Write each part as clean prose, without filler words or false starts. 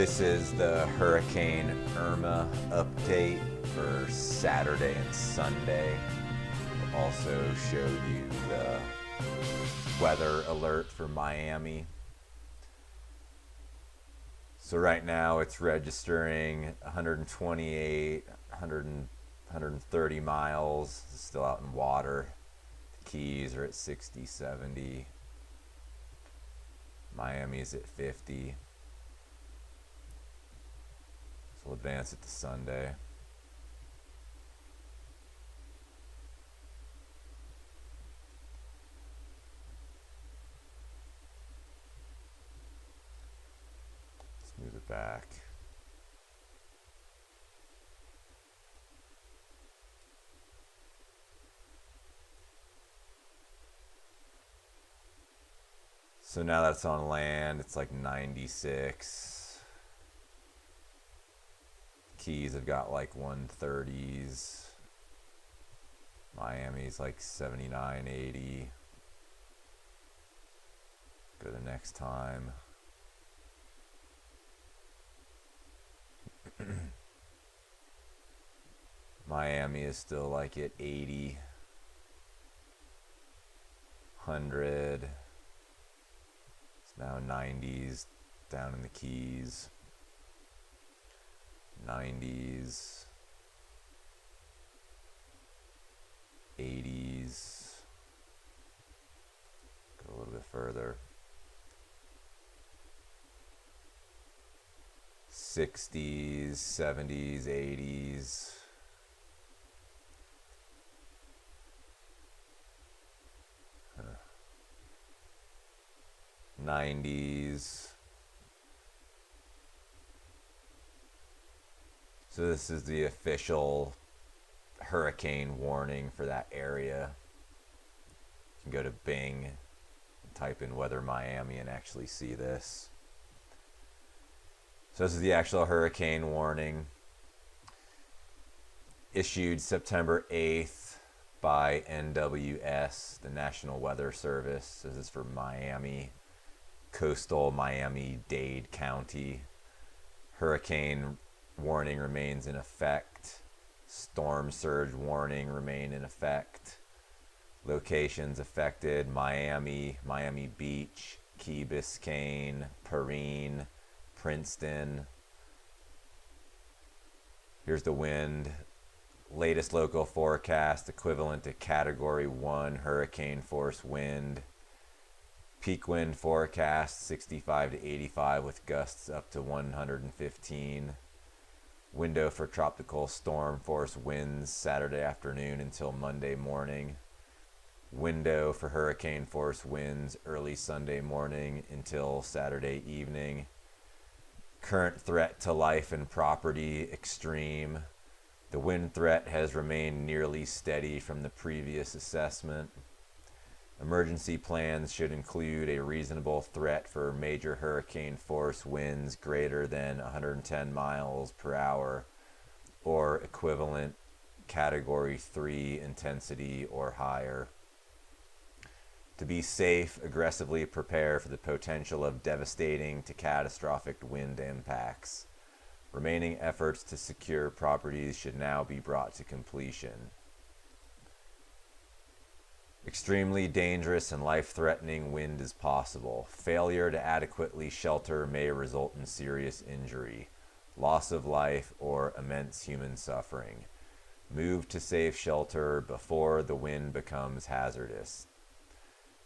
This is the Hurricane Irma update for Saturday and Sunday. We'll also show you the weather alert for Miami. So right now it's registering 128, 130 miles. It's still out in water. The Keys are at 60, 70. Miami's at 50. So we'll advance it to Sunday. Let's move it back. So now that it's on land, it's like 96. Keys have got like 130s. Miami's like 79, 80. Go to the next time. Miami is still like at 80, 100. It's now 90s down in the Keys. 90s, 80s, go a little bit further, 60s, 70s, 80s, huh. 90s. So this is the official hurricane warning for that area. You can go to Bing and type in weather Miami and actually see this. So this is the actual hurricane warning issued September 8th by NWS, the National Weather Service. This is for Miami, coastal Miami-Dade County. Hurricane warning remains in effect. Storm surge warning remain in effect. Locations affected: Miami, Miami Beach, Key Biscayne, Perrine, Princeton. Here's the wind. Latest local forecast equivalent to Category 1 hurricane force wind. Peak wind forecast 65 to 85 with gusts up to 115. Window for tropical storm force winds Saturday afternoon until Monday morning. Window for hurricane force winds early Sunday morning until Saturday evening. Current threat to life and property extreme. The wind threat has remained nearly steady from the previous assessment. Emergency plans should include a reasonable threat for major hurricane force winds greater than 110 miles per hour or equivalent Category 3 intensity or higher. To be safe, aggressively prepare for the potential of devastating to catastrophic wind impacts. Remaining efforts to secure properties should now be brought to completion. Extremely dangerous and life-threatening wind is possible. Failure to adequately shelter may result in serious injury, loss of life, or immense human suffering. Move to safe shelter before the wind becomes hazardous.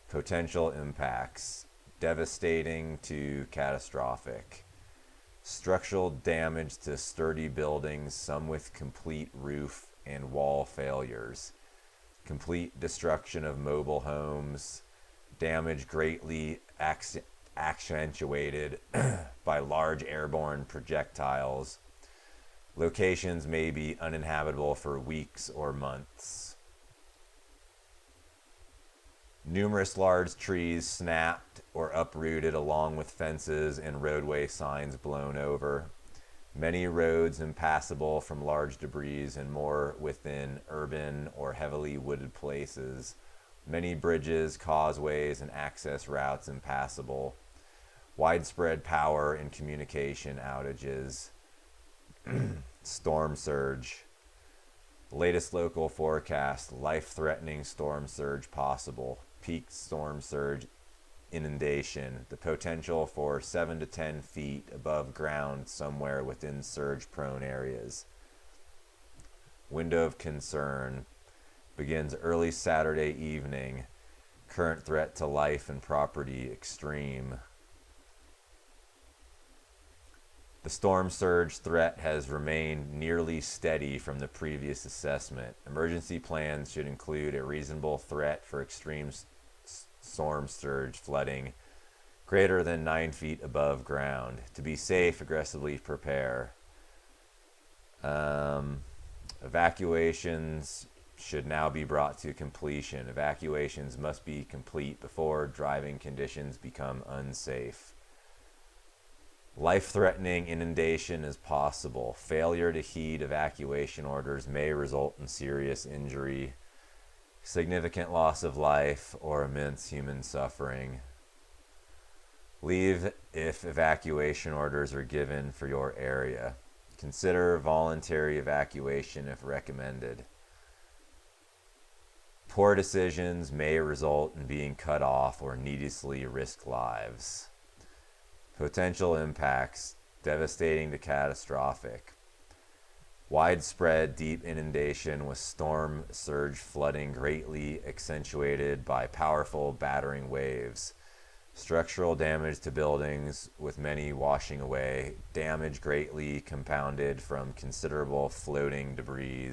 Potential impacts: devastating to catastrophic. Structural damage to sturdy buildings, some with complete roof and wall failures. Complete destruction of mobile homes, damage greatly accentuated by large airborne projectiles. Locations may be uninhabitable for weeks or months. Numerous large trees snapped or uprooted along with fences and roadway signs blown over. Many roads impassable from large debris and more within urban or heavily wooded places. Many bridges, causeways, and access routes impassable. widespread power and communication outages, storm surge. Latest local forecast, life-threatening storm surge possible, peak storm surge inundation, the potential for 7 to 10 feet above ground somewhere within surge-prone areas. Window of concern begins early Saturday evening, current threat to life and property extreme. The storm surge threat has remained nearly steady from the previous assessment. Emergency plans should include a reasonable threat for extreme storm surge flooding greater than 9 feet above ground. To be safe, aggressively prepare. Evacuations should now be brought to completion. Evacuations must be complete before driving conditions become unsafe. Life-threatening inundation is possible. Failure to heed evacuation orders may result in serious injury, significant loss of life, or immense human suffering. Leave if evacuation orders are given for your area. Consider voluntary evacuation if recommended. Poor decisions may result in being cut off or needlessly risk lives. Potential impacts, devastating to catastrophic. Widespread deep inundation with storm surge flooding greatly accentuated by powerful battering waves. Structural damage to buildings with many washing away. Damage greatly compounded from considerable floating debris.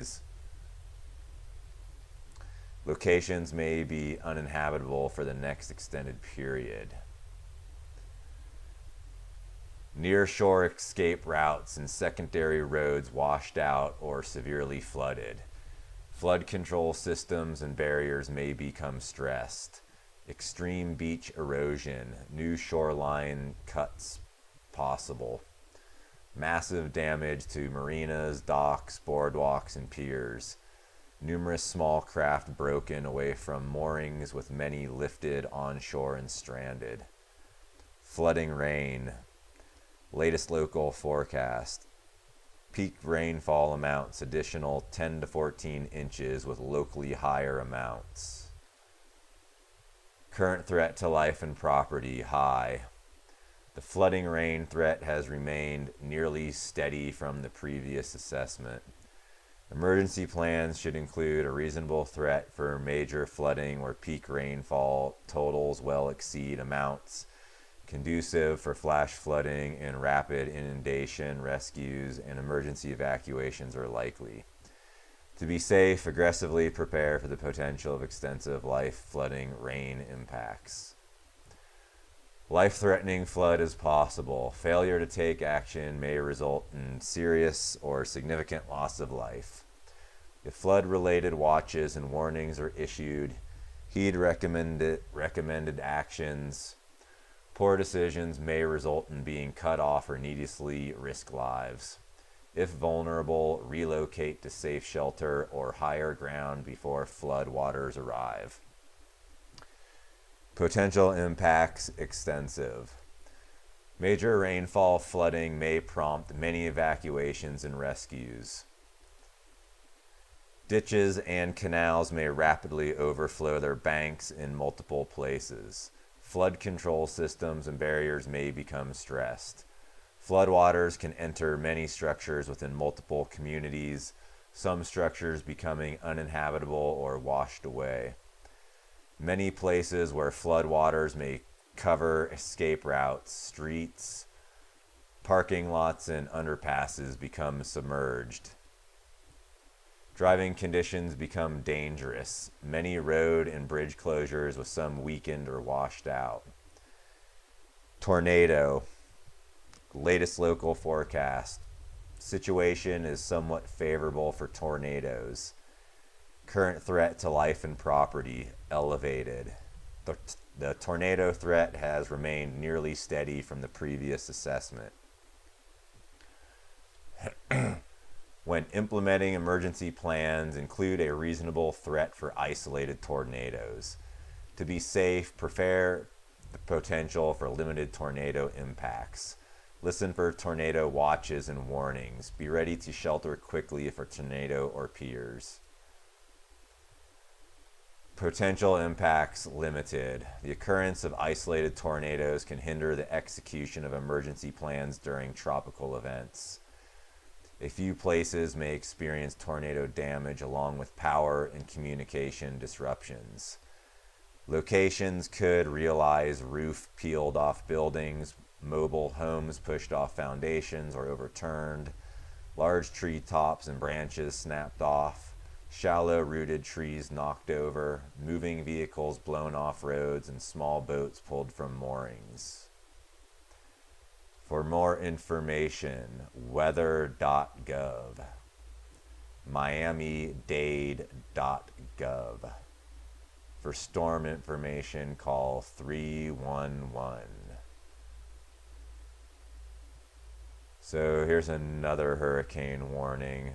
Locations may be uninhabitable for the next extended period. Near-shore escape routes and secondary roads washed out or severely flooded. Flood control systems and barriers may become stressed. Extreme beach erosion, new shoreline cuts possible. Massive damage to marinas, docks, boardwalks, and piers. Numerous small craft broken away from moorings with many lifted onshore and stranded. Flooding rain. Latest local forecast. Peak rainfall amounts additional 10 to 14 inches with locally higher amounts. Current threat to life and property high. The flooding rain threat has remained nearly steady from the previous assessment. Emergency plans should include a reasonable threat for major flooding where peak rainfall totals well exceed amounts conducive for flash flooding and rapid inundation rescues and emergency evacuations are likely. To be safe, aggressively prepare for the potential of extensive life-flooding rain impacts. Life-threatening flood is possible. Failure to take action may result in serious or significant loss of life. If flood-related watches and warnings are issued, heed recommended actions. Poor decisions may result in being cut off or needlessly risk lives. If vulnerable, relocate to safe shelter or higher ground before flood waters arrive. Potential impacts extensive. Major rainfall flooding may prompt many evacuations and rescues. Ditches and canals may rapidly overflow their banks in multiple places. Flood control systems and barriers may become stressed. Floodwaters can enter many structures within multiple communities, some structures becoming uninhabitable or washed away. Many places where floodwaters may cover escape routes, streets, parking lots, and underpasses become submerged. Driving conditions become dangerous. Many road and bridge closures with some weakened or washed out. Tornado. Latest local forecast. Situation is somewhat favorable for tornadoes. Current threat to life and property elevated. The tornado threat has remained nearly steady from the previous assessment. When implementing emergency plans, include a reasonable threat for isolated tornadoes. To be safe, prepare the potential for limited tornado impacts. Listen for tornado watches and warnings. Be ready to shelter quickly if a tornado appears. Potential impacts limited. The occurrence of isolated tornadoes can hinder the execution of emergency plans during tropical events. A few places may experience tornado damage along with power and communication disruptions. Locations could realize roof peeled off buildings, mobile homes pushed off foundations or overturned, large tree tops and branches snapped off, shallow rooted trees knocked over, moving vehicles blown off roads, and small boats pulled from moorings. For more information, weather.gov, miami-dade.gov. For storm information, call 311. So here's another hurricane warning.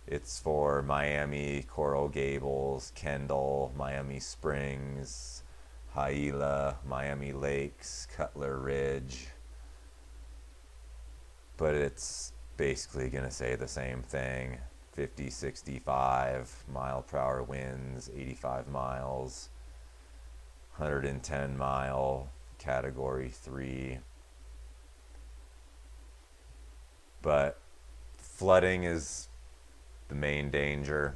It's for Miami, Coral Gables, Kendall, Miami Springs, Haila, Miami Lakes, Cutler Ridge. But it's basically going to say the same thing. 50, 65 mile per hour winds, 85 miles, 110 mile, category 3. But flooding is the main danger.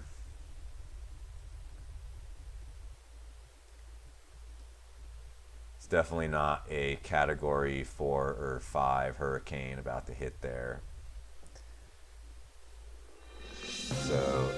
It's definitely not a category 4 or 5 hurricane about to hit there. So